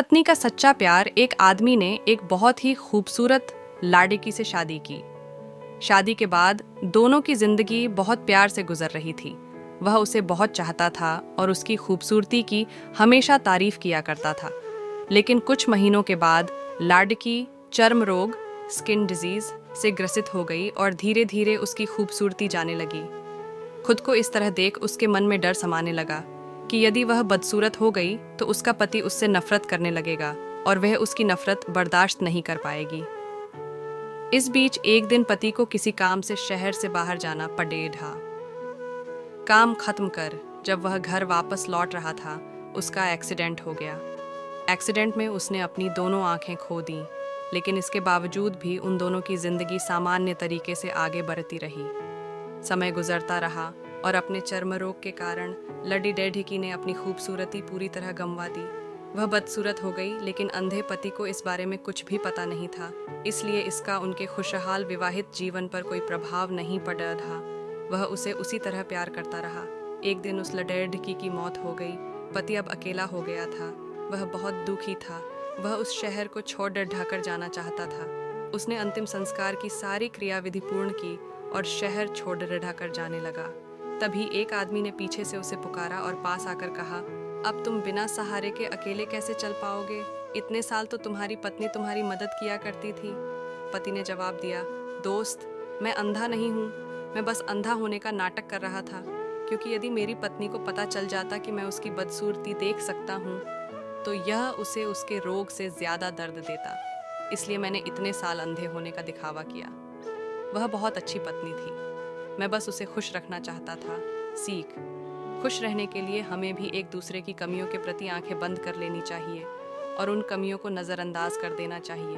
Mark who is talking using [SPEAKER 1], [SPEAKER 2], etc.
[SPEAKER 1] पत्नी का सच्चा प्यार। एक आदमी ने एक बहुत ही खूबसूरत लाड़की से शादी की। शादी के बाद दोनों की जिंदगी बहुत प्यार से गुजर रही थी। वह उसे बहुत चाहता था और उसकी खूबसूरती की हमेशा तारीफ किया करता था। लेकिन कुछ महीनों के बाद लाड़की चर्म रोग स्किन डिजीज से ग्रसित हो गई और धीरे धीरे उसकी खूबसूरती जाने लगी। खुद को इस तरह देख उसके मन में डर समाने लगा कि यदि वह बदसूरत हो गई तो उसका पति उससे नफरत करने लगेगा और वह उसकी नफरत बर्दाश्त नहीं कर पाएगी। इस बीच एक दिन पति को किसी काम से शहर से बाहर जाना पड़ेगा। काम खत्म कर जब वह घर वापस लौट रहा था, उसका एक्सीडेंट हो गया। एक्सीडेंट में उसने अपनी दोनों आंखें खो दी, लेकिन इसके बावजूद भी उन दोनों की जिंदगी सामान्य तरीके से आगे बढ़ती रही। समय गुजरता रहा और अपने चर्म रोग के कारण लड़ी डेढ़की ने अपनी खूबसूरती पूरी तरह गंवा दी। वह बदसूरत हो गई, लेकिन अंधे पति को इस बारे में कुछ भी पता नहीं था, इसलिए इसका उनके खुशहाल विवाहित जीवन पर कोई प्रभाव नहीं पड़ा था। वह उसे उसी तरह प्यार करता रहा। एक दिन उस लडेढ़की की मौत हो गई। पति अब अकेला हो गया था। वह बहुत दुखी था। वह उस शहर को छोड़ ढाकर जाना चाहता था। उसने अंतिम संस्कार की सारी क्रियाविधि पूर्ण की और शहर छोड़ ढाकर जाने लगा। तभी एक आदमी ने पीछे से उसे पुकारा और पास आकर कहा, अब तुम बिना सहारे के अकेले कैसे चल पाओगे? इतने साल तो तुम्हारी पत्नी तुम्हारी मदद किया करती थी। पति ने जवाब दिया, दोस्त, मैं अंधा नहीं हूँ। मैं बस अंधा होने का नाटक कर रहा था, क्योंकि यदि मेरी पत्नी को पता चल जाता कि मैं उसकी बदसूरती देख सकता हूँ तो यह उसे उसके रोग से ज्यादा दर्द देता। इसलिए मैंने इतने साल अंधे होने का दिखावा किया। वह बहुत अच्छी पत्नी थी। मैं बस उसे खुश रखना चाहता था। सीख, खुश रहने के लिए हमें भी एक दूसरे की कमियों के प्रति आंखें बंद कर लेनी चाहिए और उन कमियों को नज़रअंदाज कर देना चाहिए।